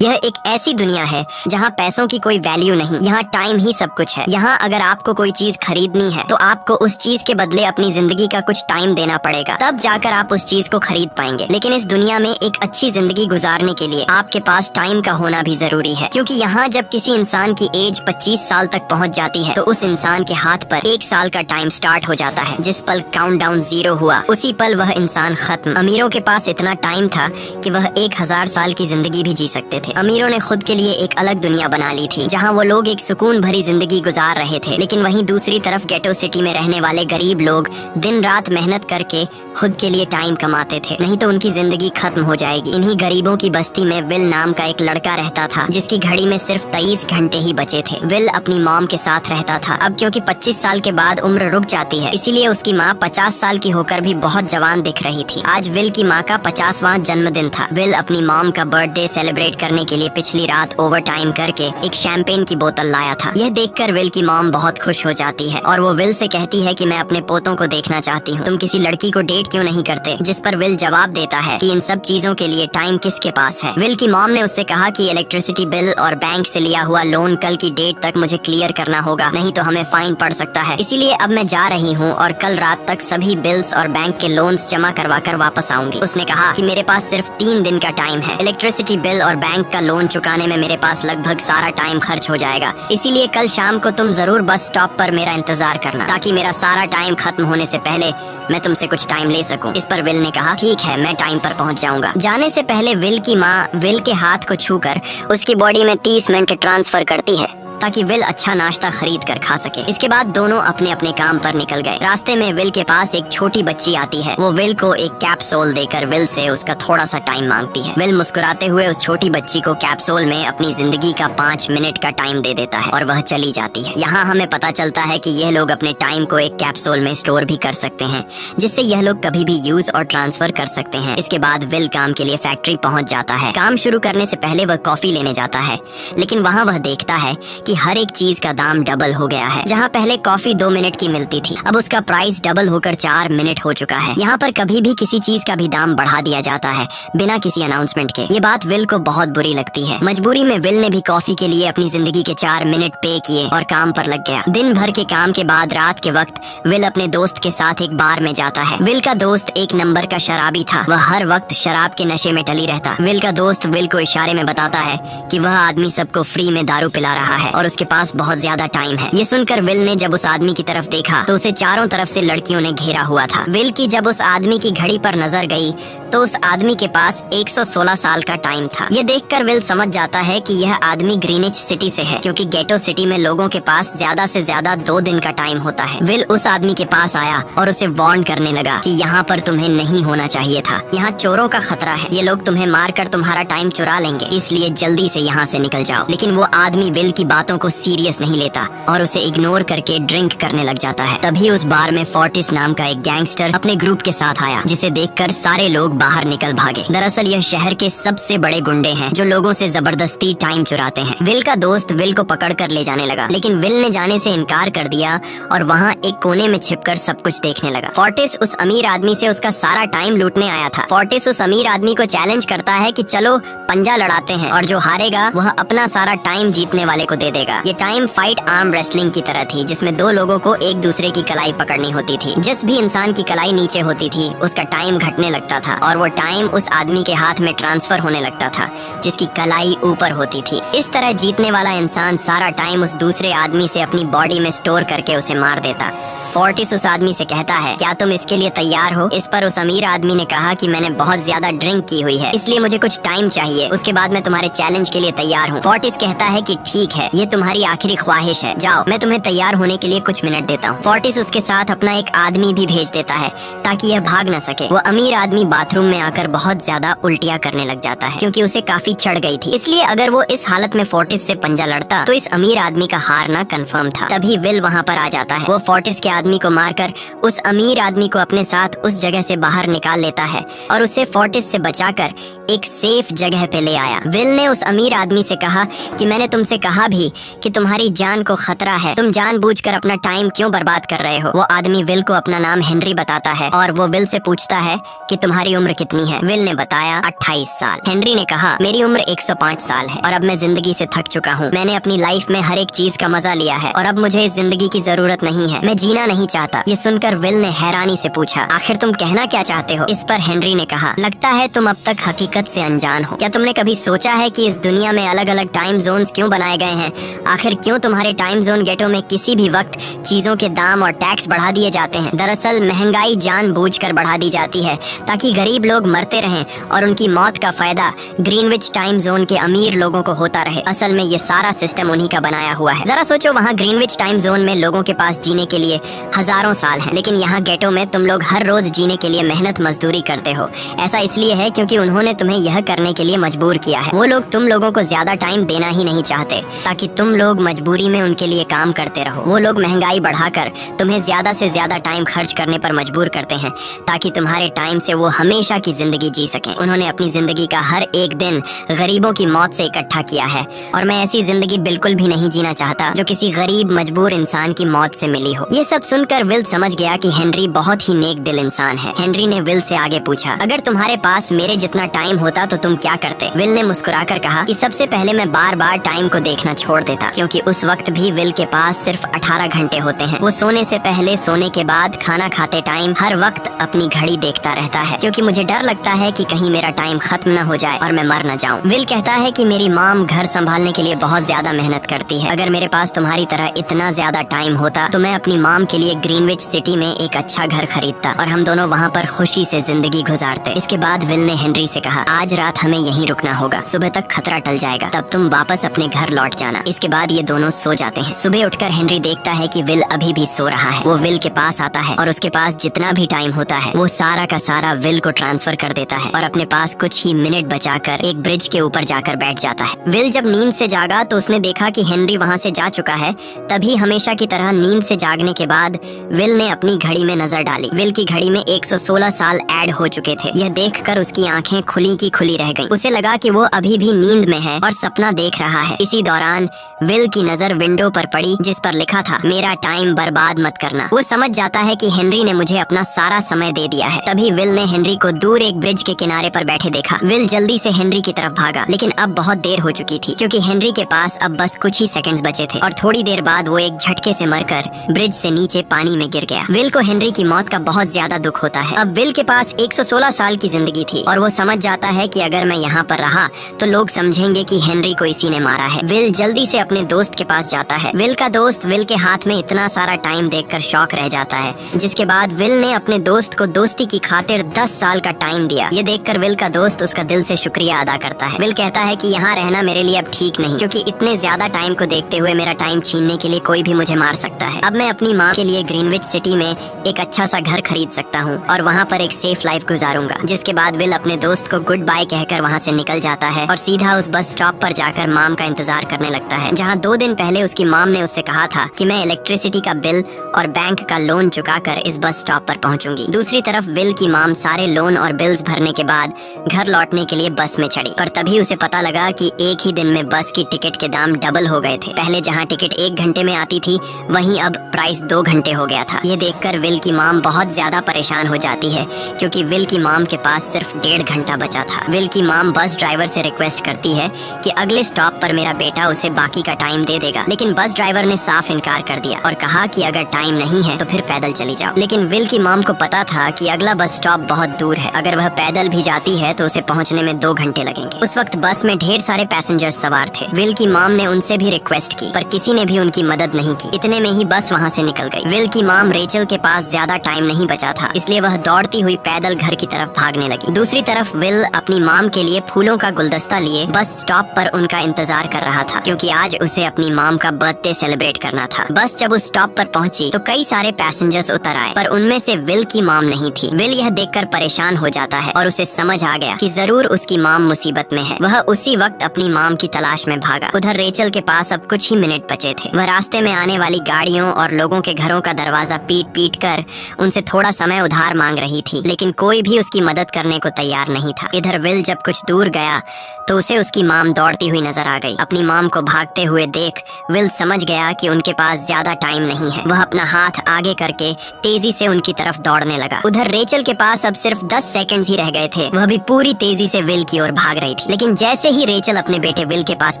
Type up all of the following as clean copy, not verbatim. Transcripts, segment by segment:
यह एक ऐसी दुनिया है जहाँ पैसों की कोई वैल्यू नहीं, यहाँ टाइम ही सब कुछ है। यहाँ अगर आपको कोई चीज खरीदनी है तो आपको उस चीज के बदले अपनी जिंदगी का कुछ टाइम देना पड़ेगा, तब जाकर आप उस चीज को खरीद पाएंगे। लेकिन इस दुनिया में एक अच्छी जिंदगी गुजारने के लिए आपके पास टाइम का होना भी जरूरी है, क्योंकि यहाँ जब किसी इंसान की एज 25 साल तक पहुँच जाती है तो उस इंसान के हाथ पर 1 साल का टाइम स्टार्ट हो जाता है। जिस पल काउंटडाउन 0 हुआ उसी पल वह इंसान खत्म। अमीरों के पास इतना टाइम था कि वह 1000 साल की जिंदगी भी जी सकते थे। अमीरों ने खुद के लिए एक अलग दुनिया बना ली थी जहाँ वो लोग एक सुकून भरी जिंदगी गुजार रहे थे, लेकिन वहीं दूसरी तरफ गेटो सिटी में रहने वाले गरीब लोग दिन रात मेहनत करके खुद के लिए टाइम कमाते थे, नहीं तो उनकी जिंदगी खत्म हो जाएगी। इन्हीं गरीबों की बस्ती में विल नाम का एक लड़का रहता था जिसकी घड़ी में सिर्फ 23 घंटे ही बचे थे। विल अपनी मॉम के साथ रहता था। अब क्योंकि 25 साल के बाद उम्र रुक जाती है, इसीलिए उसकी माँ 50 साल की होकर भी बहुत जवान दिख रही थी। आज विल की माँ का 50वां जन्मदिन था। विल अपनी मॉम का बर्थडे सेलिब्रेट करने के लिए पिछली रात ओवर टाइम करके एक शैंपेन की बोतल लाया था। यह देखकर विल की मॉम बहुत खुश हो जाती है और वो विल से कहती है कि मैं अपने पोतों को देखना चाहती हूँ, तुम किसी लड़की को डेट क्यों नहीं करते? जिस पर विल जवाब देता है कि इन सब चीजों के लिए टाइम किसके पास है। विल की मॉम ने उससे कहा कि इलेक्ट्रिसिटी बिल और बैंक से लिया हुआ लोन कल की डेट तक मुझे क्लियर करना होगा, नहीं तो हमें फाइन पड़ सकता है। इसीलिए अब मैं जा रही हूँ और कल रात तक सभी बिल्स और बैंक के लोन्स जमा करवा कर वापस आऊंगी। उसने कहा कि मेरे पास सिर्फ 3 दिन का टाइम है। इलेक्ट्रिसिटी बिल और बैंक का लोन चुकाने में मेरे पास लगभग सारा टाइम खर्च हो जाएगा, इसीलिए कल शाम को तुम जरूर बस स्टॉप पर मेरा इंतजार करना, ताकि मेरा सारा टाइम खत्म होने से पहले मैं तुमसे कुछ टाइम ले सकूं। इस पर विल ने कहा ठीक है, मैं टाइम पर पहुंच जाऊंगा। जाने से पहले विल की माँ विल के हाथ को छूकर उसकी बॉडी में 30 मिनट ट्रांसफर करती है ताकि विल अच्छा नाश्ता खरीद कर खा सके। इसके बाद दोनों अपने अपने काम पर निकल गए। रास्ते में विल के पास एक छोटी बच्ची आती है। वो विल को एक कैप्सूल देकर विल से उसका थोड़ा सा टाइम मांगती है। विल मुस्कुराते हुए उस छोटी बच्ची को कैप्सूल में अपनी जिंदगी का 5 मिनट का टाइम दे देता है और वह चली जाती है। यहाँ हमें पता चलता है कि यह लोग अपने टाइम को एक कैप्सूल में स्टोर भी कर सकते हैं, जिससे यह लोग कभी भी यूज और ट्रांसफर कर सकते हैं। इसके बाद विल काम के लिए फैक्ट्री पहुँच जाता है। काम शुरू करने से पहले वह कॉफी लेने जाता है, लेकिन वहाँ वह देखता है कि हर एक चीज का दाम डबल हो गया है। जहाँ पहले कॉफी 2 मिनट की मिलती थी, अब उसका प्राइस डबल होकर 4 मिनट हो चुका है। यहाँ पर कभी भी किसी चीज का भी दाम बढ़ा दिया जाता है बिना किसी अनाउंसमेंट के। ये बात विल को बहुत बुरी लगती है। मजबूरी में विल ने भी कॉफी के लिए अपनी जिंदगी के 4 मिनट पे किए और काम पर लग गया। दिन भर के काम के बाद रात के वक्त विल अपने दोस्त के साथ एक बार में जाता है। विल का दोस्त एक नंबर का शराबी था। वह हर वक्त शराब के नशे में टली रहता। विल का दोस्त विल को इशारे में बताता है कि वह आदमी सबको फ्री में दारू पिला रहा है और उसके पास बहुत ज्यादा टाइम है। ये सुनकर विल ने जब उस आदमी की तरफ देखा तो उसे चारों तरफ से लड़कियों ने घेरा हुआ था। विल की जब उस आदमी की घड़ी पर नजर गई तो उस आदमी के पास 116 साल का टाइम था। ये देखकर विल समझ जाता है कि यह आदमी ग्रीनिच सिटी से है, क्योंकि गेटो सिटी में लोगों के पास ज्यादा से ज्यादा 2 दिन का टाइम होता है। विल उस आदमी के पास आया और उसे वार्न करने लगा कि यहाँ पर तुम्हें नहीं होना चाहिए था। यहाँ चोरों का खतरा है, ये लोग तुम्हें मारकर तुम्हारा टाइम चुरा लेंगे, इसलिए जल्दी से यहाँ से निकल जाओ। लेकिन वो आदमी विल की बातों को सीरियस नहीं लेता और उसे इग्नोर करके ड्रिंक करने लग जाता है। तभी उस बार में फोर्टिस नाम का एक गैंगस्टर अपने ग्रुप के साथ आया, जिसे देखकर सारे लोग बाहर निकल भागे। दरअसल यह शहर के सबसे बड़े गुंडे हैं जो लोगों से जबरदस्ती टाइम चुराते हैं। विल का दोस्त विल को पकड़ कर ले जाने लगा, लेकिन विल ने जाने से इनकार कर दिया और वहाँ एक कोने में छिपकर सब कुछ देखने लगा। फोर्टिस उस अमीर आदमी से उसका सारा टाइम लूटने आया था। फोर्टिस उस अमीर आदमी को चैलेंज करता है कि चलो पंजा लड़ाते हैं और जो हारेगा वह अपना सारा टाइम जीतने वाले को दे देगा। ये टाइम फाइट आर्म रेसलिंग की तरह थी, जिसमें 2 लोगों को एक दूसरे की कलाई पकड़नी होती थी। जिस भी इंसान की कलाई नीचे होती थी उसका टाइम घटने लगता था और वो टाइम उस आदमी के हाथ में ट्रांसफर होने लगता था जिसकी कलाई ऊपर होती थी। इस तरह जीतने वाला इंसान सारा टाइम उस दूसरे आदमी से अपनी बॉडी में स्टोर करके उसे मार देता। फोर्टिस उस आदमी से कहता है क्या तुम इसके लिए तैयार हो? इस पर उस अमीर आदमी ने कहा कि मैंने बहुत ज्यादा ड्रिंक की हुई है, इसलिए मुझे कुछ टाइम चाहिए, उसके बाद मैं तुम्हारे चैलेंज के लिए तैयार हूँ। फोर्टिस कहता है कि ठीक है, ये तुम्हारी आखिरी ख्वाहिश है, जाओ मैं तुम्हें तैयार होने के लिए कुछ मिनट देता हूँ। फोर्टिस उसके साथ अपना एक आदमी भी भेज देता है ताकि यह भाग न सके। वो अमीर आदमी बाथरूम में आकर बहुत ज्यादा उल्टियाँ करने लग जाता है, क्योंकि उसे काफी चढ़ गई थी। इसलिए अगर वो इस हालत में फोर्टिस से पंजा लड़ता तो इस अमीर आदमी का हारना कंफर्म था। तभी विल वहाँ पर आ जाता है। वो फोर्टिस के आदमी को मारकर उस अमीर आदमी को अपने साथ उस जगह से बाहर निकाल लेता है और उसे फोर्टिस से बचाकर एक सेफ जगह पे ले आया। विल ने उस अमीर आदमी से कहा कि मैंने तुमसे कहा भी कि तुम्हारी जान को खतरा है, तुम जानबूझकर अपना टाइम क्यों बर्बाद कर रहे हो। वो आदमी विल को अपना नाम हेनरी बताता है और वो विल से पूछता है कि तुम्हारी उम्र कितनी है। विल ने बताया 28 साल। हेनरी ने कहा मेरी उम्र 105 साल है और अब मैं जिंदगी से थक चुका हूँ। मैंने अपनी लाइफ में हर एक चीज का मजा लिया है और अब मुझे इस जिंदगी की जरूरत नहीं है, मैं जीना नहीं चाहता। ये सुनकर विल ने हैरानी से पूछा आखिर तुम कहना क्या चाहते हो। इस पर हेनरी ने कहा लगता है तुम अब तक हकीकत से अनजान हो। क्या तुमने कभी सोचा है कि इस दुनिया में अलग अलग टाइम जोन्स क्यों बनाए गए हैं। आखिर क्यों तुम्हारे टाइम जोन गेटो में किसी भी वक्त चीजों के दाम और टैक्स बढ़ा दिए जाते हैं। दरअसल महंगाई जानबूझकर बढ़ा दी जाती है ताकि गरीब लोग मरते रहें और उनकी मौत का फायदा ग्रीनविच टाइम जोन के अमीर लोगों को होता रहे। असल में ये सारा सिस्टम उन्हीं का बनाया हुआ है। जरा सोचो वहाँ ग्रीनविच टाइम जोन में लोगों के पास जीने के लिए हजारों साल हैं, लेकिन यहाँ गेटो में तुम लोग हर रोज जीने के लिए मेहनत मजदूरी करते हो। ऐसा इसलिए है क्योंकि उन्होंने तुम्हें यह करने के लिए मजबूर किया है। वो लोग तुम लोगों को ज्यादा टाइम देना ही नहीं चाहते ताकि तुम लोग मजबूरी में उनके लिए काम करते रहो। वो लोग महंगाई बढ़ाकर तुम्हें ज्यादा से ज्यादा टाइम खर्च करने पर मजबूर करते हैं ताकि तुम्हारे टाइम से वो हमेशा की जिंदगी जी सकें। उन्होंने अपनी जिंदगी का हर एक दिन गरीबों की मौत से इकट्ठा किया है और मैं ऐसी जिंदगी बिल्कुल भी नहीं जीना चाहता जो किसी गरीब मजबूर इंसान की मौत से मिली हो। ये सब सुनकर विल समझ गया कि हेनरी बहुत ही नेक दिल इंसान है। हेनरी ने विल से आगे पूछा अगर तुम्हारे पास मेरे जितना टाइम होता तो तुम क्या करते। विल ने मुस्कुराकर कहा कि सबसे पहले मैं बार बार टाइम को देखना छोड़ देता क्योंकि उस वक्त भी विल के पास सिर्फ 18 घंटे होते हैं। वो सोने से पहले, सोने के बाद, खाना खाते टाइम हर वक्त अपनी घड़ी देखता रहता है क्योंकि मुझे डर लगता है कि कहीं मेरा टाइम खत्म न हो जाए और मैं मर न जाऊं। विल कहता है कि मेरी माम घर संभालने के लिए बहुत ज्यादा मेहनत करती है। अगर मेरे पास तुम्हारी तरह इतना ज्यादा टाइम होता तो मैं अपनी माम के लिए ग्रीनविच सिटी में एक अच्छा घर खरीदता और हम दोनों वहाँ पर खुशी से जिंदगी गुजारते। इसके बाद विल ने हेनरी से कहा आज रात हमें यहीं रुकना होगा, सुबह तक खतरा टल जाएगा, तब तुम वापस अपने घर लौट जाना। इसके बाद ये दोनों सो जाते हैं। सुबह उठकर हेनरी देखता है कि विल अभी भी सो रहा है। वो विल के पास आता है और उसके पास जितना भी टाइम होता है वो सारा का सारा विल को ट्रांसफर कर देता है और अपने पास कुछ ही मिनट बचाकर एक ब्रिज के ऊपर जाकर बैठ जाता है। विल जब नींद से जागा तो उसने देखा कि हेनरी वहाँ से जा चुका है। तभी हमेशा की तरह नींद से जागने के बाद विल ने अपनी घड़ी में नजर डाली। विल की घड़ी में 116 साल ऐड हो चुके थे। यह देखकर उसकी आंखें खुली की खुली रह गईं। उसे लगा कि वो अभी भी नींद में है और सपना देख रहा है। इसी दौरान विल की नजर विंडो पर पड़ी जिस पर लिखा था मेरा टाइम बर्बाद मत करना। वो समझ जाता है कि हेनरी ने मुझे अपना सारा समय दे दिया है। तभी विल ने हेनरी को दूर एक ब्रिज के किनारे पर बैठे देखा। विल जल्दी से हेनरी की तरफ भागा लेकिन अब बहुत देर हो चुकी थी क्योंकि हेनरी के पास अब बस कुछ ही सेकंड्स बचे थे और थोड़ी देर बाद वो एक झटके से मरकर ब्रिज से नीचे पानी में गिर गया। विल को हेनरी की मौत का बहुत ज्यादा दुख होता है। अब विल के पास 116 साल की जिंदगी थी और वो समझ जाता है कि अगर मैं यहाँ पर रहा तो लोग समझेंगे कि हेनरी को इसी ने मारा है। विल जल्दी से अपने दोस्त के पास जाता है। विल का दोस्त विल के हाथ में इतना सारा टाइम देखकर शॉक रह जाता है, जिसके बाद विल ने अपने दोस्त को दोस्ती की खातिर 10 साल का टाइम दिया। ये देखकर विल का दोस्त उसका दिल से शुक्रिया अदा करता है। विल कहता है कि यहाँ रहना मेरे लिए अब ठीक नहीं क्योंकि इतने ज्यादा टाइम को देखते हुए मेरा टाइम छीनने के लिए कोई भी मुझे मार सकता है। अब मैं अपनी माँ के लिए ग्रीनविच सिटी में एक अच्छा सा घर खरीद सकता हूँ और वहाँ पर एक सेफ लाइफ गुजारूंगा। जिसके बाद विल अपने दोस्त को गुड बाय कहकर वहाँ से निकल जाता है और सीधा उस बस स्टॉप पर जाकर माम का इंतजार करने लगता है, जहाँ 2 दिन पहले उसकी माम ने उससे कहा था कि मैं इलेक्ट्रिसिटी का बिल और बैंक का लोन चुकाकर इस बस स्टॉप पर पहुंचूंगी। दूसरी तरफ विल की माम सारे लोन और बिल्स भरने के बाद घर लौटने के लिए बस में चढ़ी, पर तभी उसे पता लगा कि एक ही दिन में बस की टिकट के दाम डबल हो गए थे। पहले जहाँ टिकट 1 घंटे में आती थी वहीं अब प्राइस 2 घंटे हो गया था। ये देखकर विल की माम बहुत ज्यादा परेशान हो जाती है क्योंकि विल की माम के पास सिर्फ 1.5 घंटा बचा था। विल की माम बस ड्राइवर से रिक्वेस्ट करती है कि अगले स्टॉप पर मेरा बेटा उसे बाकी का टाइम दे देगा, लेकिन बस ड्राइवर ने साफ इनकार कर दिया और कहा कि अगर टाइम नहीं है तो फिर पैदल चली जाओ। लेकिन विल की माम को पता था कि अगला बस स्टॉप बहुत दूर है, अगर वह पैदल भी जाती है तो उसे पहुंचने में 2 घंटे लगेंगे। उस वक्त बस में ढेर सारे पैसेंजर्स सवार थे। विल की माम ने उनसे भी रिक्वेस्ट की पर किसी ने भी उनकी मदद नहीं की। इतने में ही बस वहाँ से निकल गई। विल की माम रेचल के पास ज्यादा टाइम नहीं बचा था, इसलिए वह दौड़ती हुई पैदल घर की तरफ भागने लगी। दूसरी तरफ विल अपनी माम के लिए फूलों का गुलदस्ता लिए बस स्टॉप पर उनका इंतजार कर रहा था क्योंकि आज उसे अपनी माम का बर्थडे सेलिब्रेट करना था। बस जब उस स्टॉप पर पहुंची तो कई सारे पैसेंजर्स उतर आए पर उनमें से विल की माम नहीं थी। विल यह देखकर परेशान हो जाता है और उसे समझ आ गया कि जरूर उसकी माम मुसीबत में है। वह उसी वक्त अपनी माम की तलाश में भागा। उधर रेचल के पास अब कुछ ही मिनट बचे थे। वह रास्ते में आने वाली गाड़ियों और लोगों के घर घरों का दरवाजा पीट पीट कर उनसे थोड़ा समय उधार मांग रही थी, लेकिन कोई भी उसकी मदद करने को तैयार नहीं था। इधर विल जब कुछ दूर गया तो उसे उसकी माम दौड़ती हुई नजर आ गई। अपनी माम को भागते हुए देख विल समझ गया कि उनके पास ज्यादा टाइम नहीं है। वह अपना हाथ आगे करके तेजी से उनकी तरफ दौड़ने लगा। उधर रेचल के पास अब सिर्फ 10 सेकंड्स ही रह गए थे। वह भी पूरी तेजी से विल की ओर भाग रही थी, लेकिन जैसे ही रेचल अपने बेटे विल के पास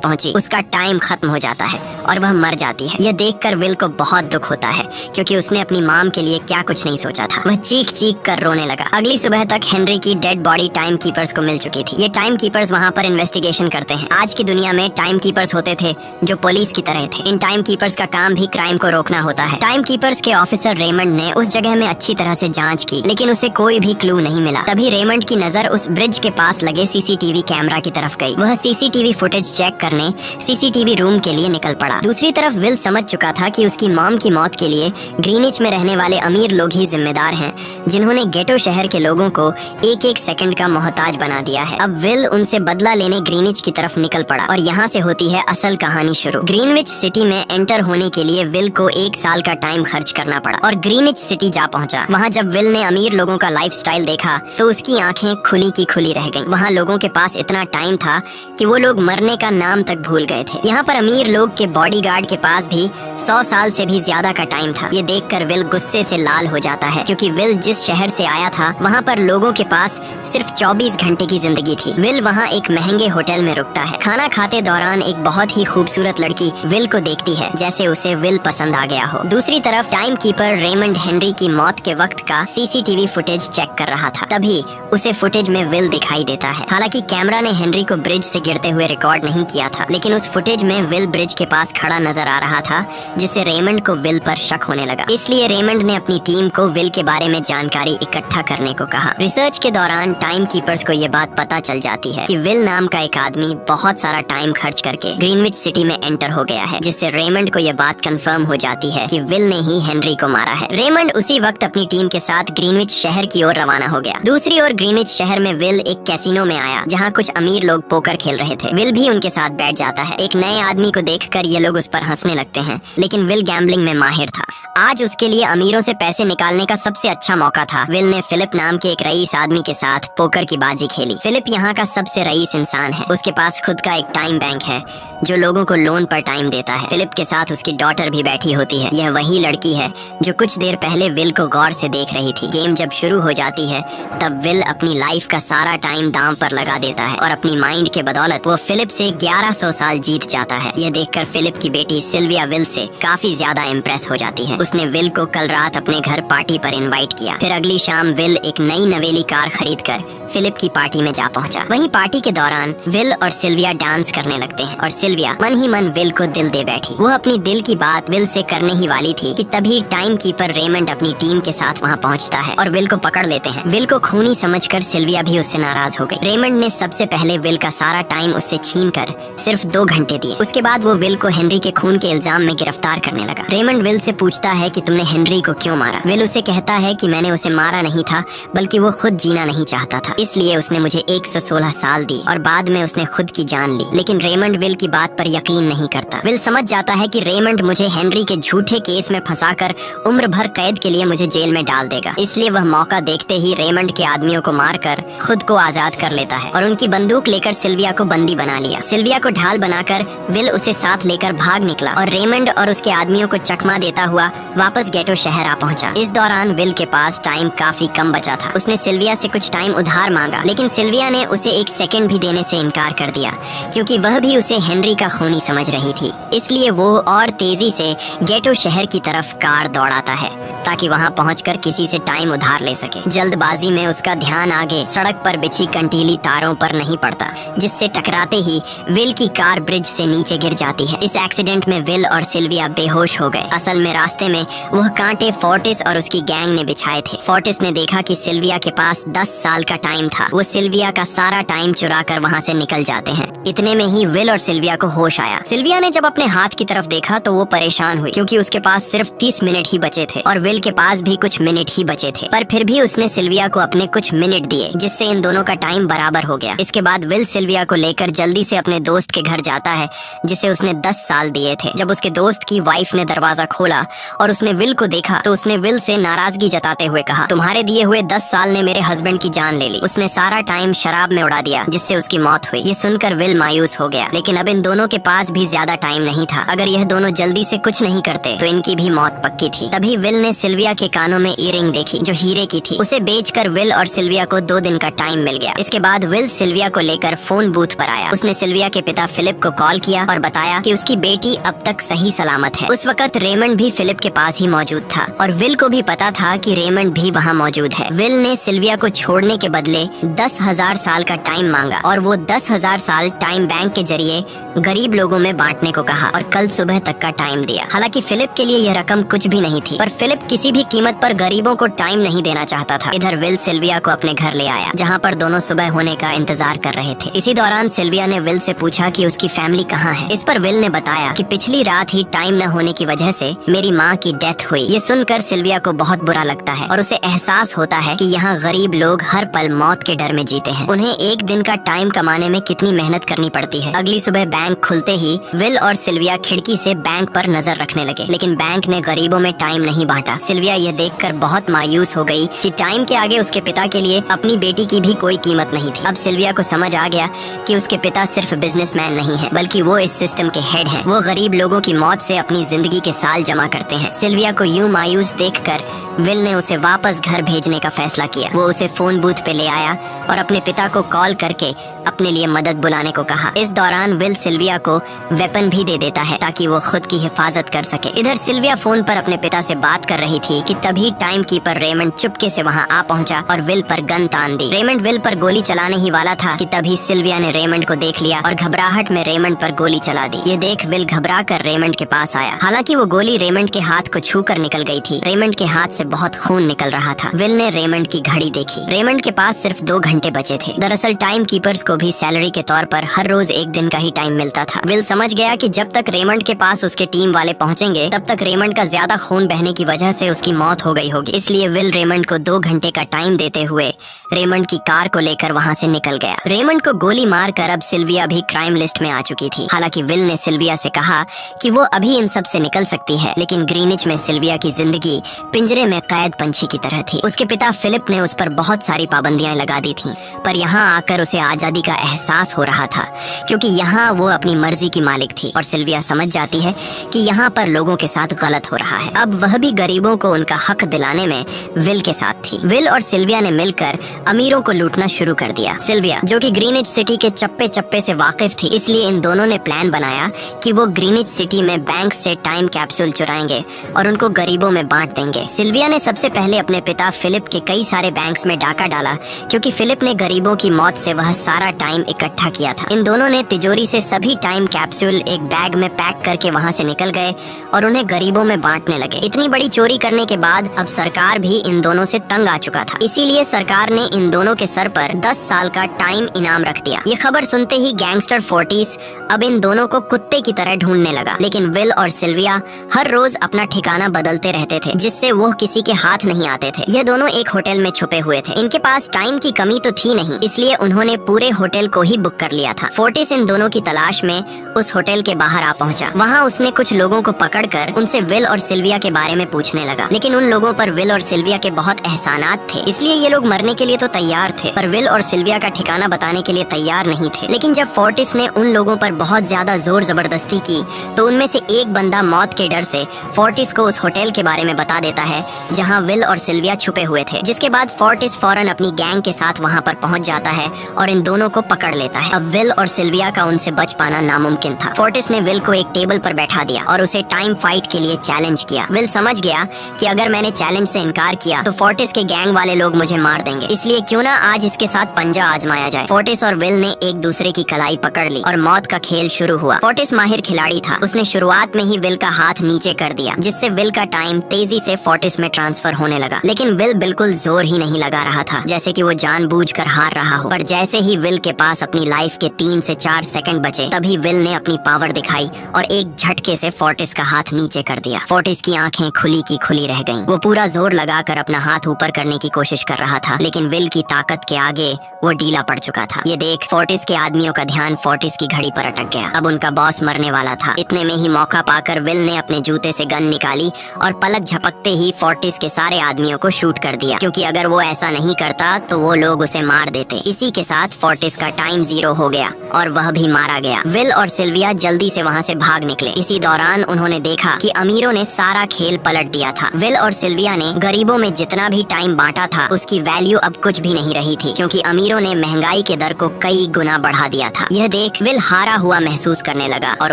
पहुंची, उसका टाइम खत्म हो जाता है और वह मर जाती है। यह देखकर विल को बहुत दुख होता है, क्योंकि उसने अपनी माम के लिए क्या कुछ नहीं सोचा था। वह चीख चीख कर रोने लगा। अगली सुबह तक हेनरी की डेड बॉडी टाइम कीपर्स को मिल चुकी थी। ये टाइम कीपर्स वहाँ पर इन्वेस्टिगेशन करते हैं। आज की दुनिया में टाइम कीपर्स होते थे जो पुलिस की तरह थे। इन टाइम कीपर्स का काम भी क्राइम को रोकना होता है। टाइम कीपर्स के ऑफिसर रेमंड ने उस जगह में अच्छी तरह से जांच की, लेकिन उसे कोई भी क्लू नहीं मिला। तभी रेमंड की नजर उस ब्रिज के पास लगे सीसीटीवी कैमरा की तरफ गई। वह सीसीटीवी फुटेज चेक करने सीसीटीवी रूम के लिए निकल पड़ा। दूसरी तरफ विल समझ चुका था कि उसकी मॉम की मौत के लिए ग्रीनिच में रहने वाले अमीर लोग ही जिम्मेदार हैं, जिन्होंने गेटो शहर के लोगों को एक एक सेकंड का मोहताज बना दिया है। अब विल उनसे बदला लेने ग्रीनिच की तरफ निकल पड़ा और यहाँ से होती है असल कहानी शुरू। ग्रीनविच सिटी में एंटर होने के लिए विल को 1 साल का टाइम खर्च करना पड़ा और ग्रीनिच सिटी जा पहुंचा। वहाँ जब विल ने अमीर लोगों का लाइफस्टाइल देखा तो उसकी आंखें खुली की खुली रह गईं। वहाँ लोगों के पास इतना टाइम था कि वो लोग मरने का नाम तक भूल गए थे। यहाँ पर अमीर लोग के बॉडीगार्ड के पास भी 100 साल से भी ज्यादा का टाइम था। ये देखकर विल गुस्से से लाल हो जाता है, क्योंकि विल जिस शहर से आया था वहाँ पर लोगों के पास सिर्फ 24 घंटे की जिंदगी थी। विल वहाँ एक महंगे होटल में रुकता है। खाना खाते दौरान एक बहुत ही खूबसूरत लड़की विल को देखती है, जैसे उसे विल पसंद आ गया हो। दूसरी तरफ टाइम कीपर रेमंड हेनरी की मौत के वक्त का सीसीटीवी फुटेज चेक कर रहा था। तभी उसे फुटेज में विल दिखाई देता है। हालांकि कैमरा ने हेनरी को ब्रिज से गिरते हुए रिकॉर्ड नहीं किया था, लेकिन उस फुटेज में विल ब्रिज के पास खड़ा नजर आ रहा था, जिससे रेमंड को विल पर शक होने लगा। इसलिए रेमंड ने अपनी टीम को विल के बारे में जानकारी इकट्ठा करने को कहा। रिसर्च के दौरान टाइम कीपर्स को ये बात पता चल जाती है कि विल नाम का एक आदमी बहुत सारा टाइम खर्च करके ग्रीनविच सिटी में एंटर हो गया है, जिससे रेमंड को यह बात कंफर्म हो जाती है कि विल ने ही हेनरी को मारा है। रेमंड उसी वक्त अपनी टीम के साथ ग्रीनविच शहर की ओर रवाना हो गया। दूसरी ओर ग्रीनविच शहर में विल एक कैसीनो में आया, जहाँ कुछ अमीर लोग पोकर खेल रहे थे। विल भी उनके साथ बैठ जाता है। एक नए आदमी को देखकर ये लोग उस पर हंसने लगते हैं, लेकिन विल गैम्बलिंग में माहिर था। आज उसके लिए अमीरों से पैसे निकालने का सबसे अच्छा मौका था। विल ने फिलिप नाम के एक रईस आदमी के साथ पोकर की बाजी खेली। फिलिप यहाँ का सबसे रईस इंसान है। उसके पास खुद का एक टाइम बैंक है जो लोगों को लोन पर टाइम देता है। फिलिप के साथ उसकी डॉटर भी बैठी होती है। यह वही लड़की है जो कुछ देर पहले विल को गौर से देख रही थी। गेम जब शुरू हो जाती है तब विल अपनी लाइफ का सारा टाइम दांव पर लगा देता है और अपनी माइंड के बदौलत वो फिलिप से 1100 साल जीत जाता है। यह देखकर फिलिप की बेटी सिल्विया विल से काफी ज्यादा इम्प्रेस हो जाती है। उसने विल को कल रात अपने घर पार्टी पर इनवाइट किया। फिर अगली शाम विल एक नई नवेली कार खरीदकर फिलिप की पार्टी में जा पहुंचा। वहीं पार्टी के दौरान विल और सिल्विया डांस करने लगते हैं और सिल्विया मन ही मन विल को दिल दे बैठी। वो अपनी दिल की बात विल से करने ही वाली थी कि तभी टाइम कीपर रेमंड अपनी टीम के साथ वहां पहुंचता है और विल को पकड़ लेते हैं। विल को खूनी समझकर सिल्विया भी उससे नाराज हो गई। रेमंड ने सबसे पहले विल का सारा टाइम उससे छीनकर सिर्फ 2 घंटे दिए। उसके बाद वो विल को हेनरी के खून के इल्जाम में गिरफ्तार करने लगा। रेमंड विल से पूछता है कि तुमने हेनरी को क्यों मारा। विल उसे कहता है कि मैंने उसे मारा नहीं था, बल्कि वो खुद जीना नहीं चाहता था, इसलिए उसने मुझे 116 साल दी और बाद में उसने खुद की जान ली। लेकिन रेमंड विल की बात पर यकीन नहीं करता। विल समझ जाता है कि रेमंड मुझे हेनरी के झूठे केस में फंसाकर उम्र भर कैद के लिए मुझे जेल में डाल देगा, इसलिए वह मौका देखते ही रेमंड के आदमियों को मारकर खुद को आजाद कर लेता है और उनकी बंदूक लेकर सिल्विया को बंदी बना लिया। सिल्विया को ढाल बनाकर विल उसे साथ लेकर भाग निकला और रेमंड और उसके आदमियों को चकमा देता हुआ वापस गेटो शहर आ पहुंचा। इस दौरान विल के पास टाइम काफी कम बचा था। उसने सिल्विया से कुछ टाइम उधार मांगा, लेकिन सिल्विया ने उसे 1 सेकंड भी देने से इनकार कर दिया, क्योंकि वह भी उसे हेनरी का खूनी समझ रही थी। इसलिए वो और तेजी से गेटो शहर की तरफ कार दौड़ाता है ताकि वहां पहुंचकर किसी से टाइम उधार ले सके। जल्दबाजी में उसका ध्यान आगे सड़क पर बिछी कंटीली तारों पर नहीं पड़ता, जिससे टकराते ही विल की कार ब्रिज से नीचे गिर जाती है। इस एक्सीडेंट में विल और सिल्विया बेहोश हो गए। असल में रास्ते में वह कांटे फोर्टिस और उसकी गैंग ने बिछाए थे। फोर्टिस ने देखा कि सिल्विया के पास 10 साल का टाइम टाइम था। वो सिल्विया का सारा टाइम चुरा कर वहाँ से निकल जाते हैं। इतने में ही विल और सिल्विया को होश आया। सिल्विया ने जब अपने हाथ की तरफ देखा तो वो परेशान हुई, क्योंकि उसके पास सिर्फ 30 मिनट ही बचे थे और विल के पास भी कुछ मिनट ही बचे थे। पर फिर भी उसने सिल्विया को अपने कुछ मिनट दिए, जिससे इन दोनों का टाइम बराबर हो गया। इसके बाद विल सिल्विया को लेकर जल्दी से अपने दोस्त के घर जाता है, जिसे उसने 10 साल दिए थे। जब उसके दोस्त की वाइफ ने दरवाजा खोला और उसने विल को देखा तो उसने विल से नाराजगी जताते हुए कहा, तुम्हारे दिए हुए 10 साल ने मेरे हस्बैंड की जान ले ली। उसने सारा टाइम शराब में उड़ा दिया, जिससे उसकी मौत हुई। ये सुनकर विल मायूस हो गया, लेकिन अब इन दोनों के पास भी ज्यादा टाइम नहीं था। अगर यह दोनों जल्दी से कुछ नहीं करते तो इनकी भी मौत पक्की थी। तभी विल ने सिल्विया के कानों में ईयरिंग देखी, जो हीरे की थी। उसे बेचकर विल और सिल्विया को 2 दिन का टाइम मिल गया। इसके बाद विल सिल्विया को लेकर फोन बूथ पर आया। उसने सिल्विया के पिता फिलिप को कॉल किया और बताया कि उसकी बेटी अब तक सही सलामत है। उस वक्त रेमंड भी फिलिप के पास ही मौजूद था और विल को भी पता था कि रेमंड भी वहाँ मौजूद है। विल ने सिल्विया को छोड़ने के बदले 10,000 साल का टाइम मांगा और वो 10,000 साल टाइम बैंक के जरिए गरीब लोगों में बांटने को कहा और कल सुबह तक का टाइम दिया। हालांकि फिलिप के लिए यह रकम कुछ भी नहीं थी, पर फिलिप किसी भी कीमत पर गरीबों को टाइम नहीं देना चाहता था। इधर विल सिल्विया को अपने घर ले आया, जहाँ पर दोनों सुबह होने का इंतजार कर रहे थे। इसी दौरान सिल्विया ने विल से पूछा कि उसकी फैमिली कहाँ है। इस पर विल ने बताया कि पिछली रात ही टाइम न होने की वजह से मेरी माँ की डेथ हुई। ये सुनकर सिल्विया को बहुत बुरा लगता है और उसे एहसास होता है कि यहाँ गरीब लोग हर पल मौत के डर में जीते हैं। उन्हें एक दिन का टाइम कमाने में कितनी मेहनत करनी पड़ती है। अगली सुबह बैंक खुलते ही विल और सिल्विया खिड़की से बैंक पर नजर रखने लगे, लेकिन बैंक ने गरीबों में टाइम नहीं बांटा। सिल्विया ये देखकर बहुत मायूस हो गई कि टाइम के आगे उसके पिता के लिए अपनी बेटी की भी कोई कीमत नहीं थी। अब सिल्विया को समझ आ गया कि उसके पिता सिर्फ बिजनेसमैन नहीं है, बल्कि वो इस सिस्टम के हेड हैं। वो गरीब लोगों की मौत से अपनी जिंदगी के साल जमा करते हैं। सिल्विया को यूं मायूस देखकर विल ने उसे वापस घर भेजने का फैसला किया। वो उसे फोन बूथ पे ले आया और अपने पिता को कॉल करके अपने लिए मदद बुलाने को कहा। इस दौरान विल सिल्विया को वेपन भी दे देता है ताकि वो खुद की हिफाजत कर सके। इधर सिल्विया फोन पर अपने पिता से बात कर रही थी कि तभी टाइम कीपर रेमंड चुपके से वहाँ आ पहुँचा और विल पर गन तान दी। रेमंड विल पर गोली चलाने ही वाला था कि तभी सिल्विया ने रेमंड को देख लिया और घबराहट में रेमंड पर गोली चला दी। ये देख विल घबरा कर रेमंड के पास आया। हालांकि वो गोली रेमंड के हाथ को छू कर निकल गई थी। रेमंड के हाथ से बहुत खून निकल रहा था। विल ने रेमंड की घड़ी देखी। रेमंड के पास सिर्फ 2 घंटे बचे थे। दरअसल टाइम कीपर्स को भी सैलरी के तौर पर हर रोज 1 दिन का ही टाइम मिलता था। विल समझ गया कि जब तक रेमंड के पास उसके टीम वाले पहुंचेंगे तब तक रेमंड का ज्यादा खून बहने की वजह से उसकी मौत हो गई होगी। इसलिए विल रेमंड को 2 घंटे का टाइम देते हुए रेमंड की कार को लेकर वहाँ से निकल गया। रेमंड को गोली मारकर अब सिल्विया भी क्राइम लिस्ट में आ चुकी थी। हालांकि विल ने सिल्विया से कहा कि वो अभी इन सब से निकल सकती है, लेकिन ग्रीनिच में सिल्विया की जिंदगी पिंजरे में कैद पंछी की तरह थी। उसके पिता फिलिप ने उस पर बहुत सारी पाबंदियां लगा दी थी, पर यहाँ आकर उसे आजादी का एहसास हो रहा था, क्योंकि यहाँ वो अपनी मर्जी की मालिक थी और सिल्विया समझ जाती है कि यहाँ पर लोगों के साथ गलत हो रहा है। अब वह भी गरीबों को उनका हक दिलाने में विल के साथ थी। विल और सिल्विया ने मिलकर अमीरों को लूटना शुरू कर दिया। सिल्विया, जो कि ग्रीनिच सिटी के चप्पे चप्पे से वाकिफ थी, इसलिए इन दोनों ने प्लान बनाया कि वो ग्रीनिच सिटी में बैंक से टाइम कैप्सूल चुराएंगे और उनको गरीबों में बांट देंगे। सिल्विया ने सबसे पहले अपने पिता फिलिप के कई सारे बैंक्स में डाका डाला, क्योंकि फिलिप ने गरीबों की मौत से वह सारा टाइम इकट्ठा किया था। इन दोनों ने तिजोरी से सभी टाइम कैप्सूल एक बैग में पैक करके वहाँ से निकल गए और उन्हें गरीबों में बांटने लगे। इतनी बड़ी चोरी करने के बाद अब सरकार भी इन दोनों से तंग आ चुका था। इसीलिए सरकार ने इन दोनों के सर पर 10 साल का टाइम इनाम रख दिया। ये खबर सुनते ही गैंगस्टर फोर्टिस अब इन दोनों को कुत्ते की तरह ढूंढने लगा। लेकिन विल और सिल्विया हर रोज अपना ठिकाना बदलते रहते थे, जिससे वो किसी के हाथ नहीं आते थे। ये दोनों एक होटल में छुपे हुए थे। इनके पास टाइम की कमी तो थी नहीं, इसलिए उन्होंने पूरे होटल को ही बुक कर लिया था। फोर्टिस इन दोनों की तलाश में उस होटल के बाहर आ पहुंचा। वहाँ उसने कुछ लोगों को पकड़कर उनसे विल और सिल्विया के बारे में पूछने लगा, लेकिन उन लोगों पर विल और सिल्विया के बहुत एहसानात थे, इसलिए ये लोग मरने के लिए तो तैयार थे, पर विल और सिल्विया का ठिकाना बताने के लिए तैयार नहीं थे। लेकिन जब फोर्टिस ने उन लोगों पर बहुत ज्यादा जोर जबरदस्ती की तो उनमें से एक बंदा मौत के डर से फोर्टिस को उस होटल के बारे में बता देता है जहाँ विल और सिल्विया छुपे हुए थे। जिसके बाद फोर्टिस फौरन अपनी गैंग के साथ वहाँ पर पहुँच जाता है और इन दोनों को पकड़ लेता है। अब विल और सिल्विया का उनसे बच पाना नामुमकिन था। फोर्टिस ने विल को एक टेबल पर बैठा दिया और उसे टाइम फाइट के लिए चैलेंज किया। विल समझ गया कि अगर मैंने चैलेंज से इनकार किया तो फोर्टिस के गैंग वाले लोग मुझे मार देंगे, इसलिए क्यों ना आज इसके साथ पंजा आजमाया जाए। फोर्टिस और विल ने एक दूसरे की कलाई पकड़ ली और मौत का खेल शुरू हुआ। फोर्टिस माहिर खिलाड़ी था। उसने शुरुआत में ही विल का हाथ नीचे कर दिया, जिससे विल का टाइम तेजी से फोर्टिस में ट्रांसफर होने लगा। लेकिन विल बिल्कुल जोर ही नहीं लगा रहा था, जैसे कि वो जानबूझकर हार रहा हो। पर जैसे ही विल के पास अपनी लाइफ के 3 से 4 सेकंड बचे, तभी विल ने अपनी पावर दिखाई और एक झटके से फोर्टिस का हाथ नीचे कर दिया। फोर्टिस की आंखें खुली की खुली रह गईं। वो पूरा जोर लगाकर अपना हाथ ऊपर करने की कोशिश कर रहा था, लेकिन विल की ताकत के आगे वो ढीला पड़ चुका था। ये देख फोर्टिस के आदमियों का ध्यान फोर्टिस की घड़ी पर अटक गया। अब उनका बॉस मरने वाला था। इतने में ही मौका पाकर विल ने अपने जूते से गन निकाली और पलक झपकते ही फोर्टिस के सारे आदमियों को शूट कर दिया, क्योंकि अगर वो ऐसा नहीं करता तो वो लोग उसे मार देते। इसी के साथ फोर्टिस का टाइम 0 हो गया और वह भी मारा गया। विल और सिल्विया जल्दी से वहाँ से भाग निकले। इसी दौरान उन्होंने देखा कि अमीरों ने सारा खेल पलट दिया था। विल और सिल्विया ने गरीबों में जितना भी टाइम बांटा था उसकी वैल्यू अब कुछ भी नहीं रही थी, क्योंकि अमीरों ने महंगाई के दर को कई गुना बढ़ा दिया था। यह देख विल हारा हुआ महसूस करने लगा और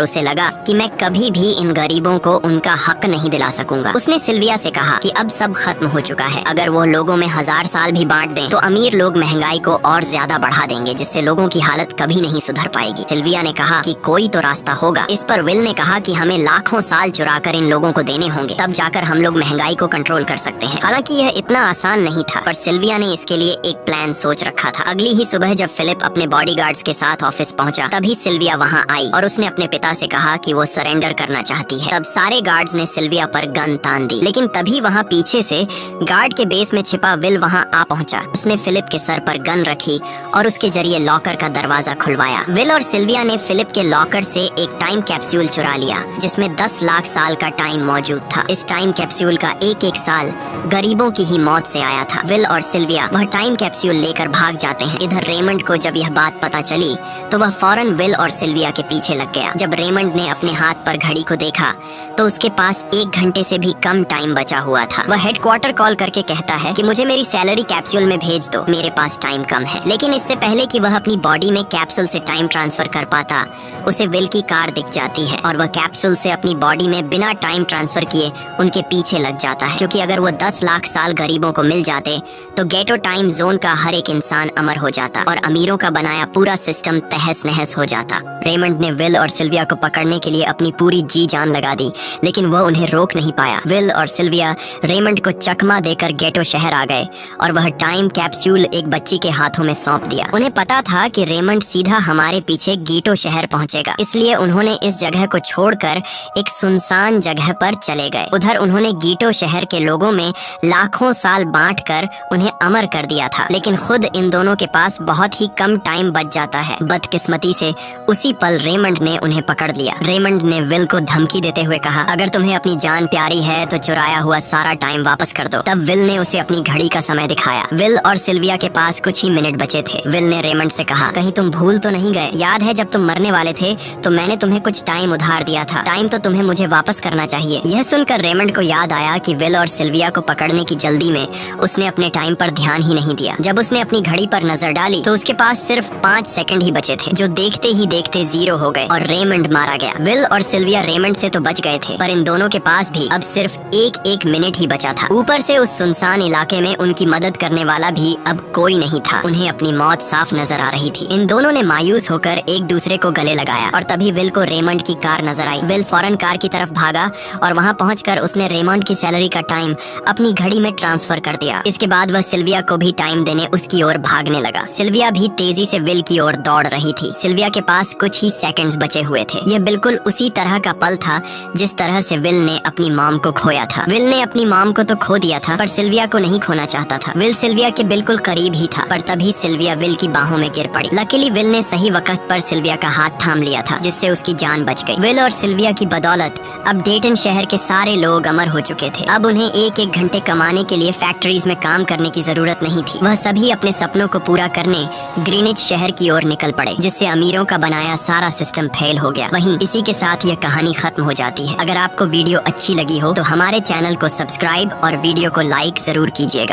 उसे लगा कि मैं कभी भी इन गरीबों को उनका हक नहीं दिला सकूंगा। उसने सिल्विया से कहा कि अब सब खत्म हो चुका है। अगर वो लोगों में 1000 साल भी बांट दें तो अमीर लोग महंगाई को और ज्यादा बढ़ा देंगे, जिससे लोगों की हालत कभी नहीं सुधर पाएगी। सिल्विया ने कहा कि कोई तो रास्ता होगा। इस पर विल ने कहा कि हमें लाखों साल चुराकर इन लोगों को देने होंगे, तब जाकर हम लोग महंगाई को कंट्रोल कर सकते हैं। हालांकि यह इतना आसान नहीं था, पर सिल्विया ने इसके लिए एक प्लान सोच रखा था। अगली ही सुबह जब फिलिप अपने बॉडीगार्ड्स के साथ ऑफिस पहुंचा, तभी सिल्विया वहां आई और उसने अपने पिता से कहा कि वो सरेंडर करना चाहती है। तब सारे गार्ड्स ने सिल्विया पर गन तान दी, लेकिन तभी वहां पीछे से गार्ड के बेस में छिपा विल वहां आ पहुंचा। उसने फिलिप के सर पर गन रखी और उसके जरिए लॉकर का दरवाजा खुलवाया। विल और सिल्विया ने फिलिप के लॉकर से एक टाइम कैप्सूल चुरा लिया, जिसमें 10 लाख साल का टाइम मौजूद था। इस टाइम कैप्सूल का एक एक साल गरीबों की ही मौत से आया था। विल और सिल्विया वह टाइम कैप्सूल लेकर भाग जाते हैं। इधर रेमंड को जब यह बात पता चली तो वह फौरन विल और सिल्विया के पीछे लग गया। जब रेमंड ने अपने हाथ पर घड़ी को देखा तो उसके पास 1 घंटे से भी कम टाइम बचा हुआ था। वह हेडक्वार्टर कॉल करके कहता है कि मुझे मेरी सैलरी कैप्सूल में भेज दो, मेरे पास टाइम कम है। लेकिन इससे पहले कि वह अपनी बॉडी में कैप्सूल से टाइम ट्रांसफर कर पाता, उसे विल की कार दिख जाती है और वह कैप्सूल से अपनी बॉडी में बिना टाइम ट्रांसफर किए उनके पीछे लग जाता है, क्योंकि अगर वो 10 लाख साल गरीबों को मिल जाते तो गेटो टाइम जोन का हर एक इंसान अमर हो जाता और अमीरों का बनाया पूरा सिस्टम तहस नहस हो जाता। रेमंड ने विल और सिल्विया को पकड़ने के लिए अपनी पूरी जी जान लगा दी, लेकिन वह उन्हें रोक नहीं पाया। विल और सिल्विया रेमंड को चकमा देकर गेटो शहर आ गए और वह टाइम कैप्सूल एक बच्ची के हाथों में सौंप दिया। उन्हें पता था कि रेमंड सीधा हमारे पीछे गेटो शहर पहुंचेगा, इसलिए उन्होंने इस जगह को छोड़कर एक सुनसान जगह पर चले गए। उधर उन्होंने गेटो शहर के लोगों में लाखों साल बांटकर उन्हें अमर कर दिया था, लेकिन खुद इन दोनों के पास बहुत ही कम टाइम बच जाता है। बदकिस्मती से उसी पल रेमंड ने उन्हें पकड़ लिया। रेमंड ने विल को धमकी देते हुए कहा, अगर तुम्हें अपनी जान प्यारी है तो चुराया हुआ सारा टाइम वापस कर दो। तब विल ने उसे अपनी घड़ी का समय दिखाया। विल और सिल्विया के पास कुछ ही मिनट बचे थे। विल ने रेमंड से कहा, कहीं तुम भूल तो नहीं गए? याद है जब तुम मरने वाले थे तो मैंने तुम्हें कुछ टाइम उधार दिया था, टाइम तो तुम्हें मुझे वापस करना चाहिए। यह सुनकर रेमंड को याद आया कि विल और सिल्विया को पकड़ने की जल्दी में उसने अपने टाइम पर ध्यान ही नहीं दिया। जब उसने अपनी घड़ी पर नजर डाली तो उसके पास सिर्फ 5 सेकंड ही बचे थे, जो देखते ही देखते 0 हो गए और रेमंड मारा गया। विल और सिल्विया रेमंड से तो बच गए थे, पर इन दोनों के पास भी अब सिर्फ एक मिनट ही बचा था। ऊपर से उस सुनसान इलाके में उनकी मदद करने वाला भी अब कोई नहीं था। उन्हें अपनी मौत साफ नजर आ रही थी। इन दोनों ने मायूस होकर एक दूसरे को गले लगाया और तभी विल को रेमंड की कार नजर आई। विल फौरन कार की तरफ भागा और वहां पहुंचकर उसने रेमंड की सैलरी का टाइम अपनी घड़ी में ट्रांसफर कर दिया। इसके बाद वह सिल्विया को भी टाइम देने उसकी ओर भागने लगा। सिल्विया भी तेजी से विल की ओर दौड़ रही थी। सिल्विया के पास कुछ ही सेकंड्स बचे हुए थे। यह बिल्कुल उसी तरह का पल था जिस तरह से विल ने अपनी मॉम को खोया था। विल ने अपनी मॉम को तो खो दिया था, पर सिल्विया को नहीं खोना चाहता था। विल सिल्विया के बिल्कुल करीब ही था, पर तभी सिल्विया विल की बाहों में गिर पड़ी। लकीली विल ने सही वक्त पर सिल्विया का हाथ थाम लिया था, जिससे उसकी जान बच गई। विल और सिल्विया की बदौलत अब डेटन शहर के सारे लोग अमर हो चुके थे। अब उन्हें 1-1 घंटे कमाने के लिए फैक्ट्रीज में काम करने की जरूरत नहीं थी। वह सभी अपने सपनों को पूरा करने ग्रीनिच शहर की ओर निकल पड़े, जिससे अमीरों का बनाया सारा सिस्टम फेल हो गया। वहीं इसी के साथ यह कहानी खत्म हो जाती है। अगर आपको वीडियो अच्छी लगी हो तो हमारे चैनल को सब्सक्राइब और वीडियो को लाइक जरूर कीजिएगा।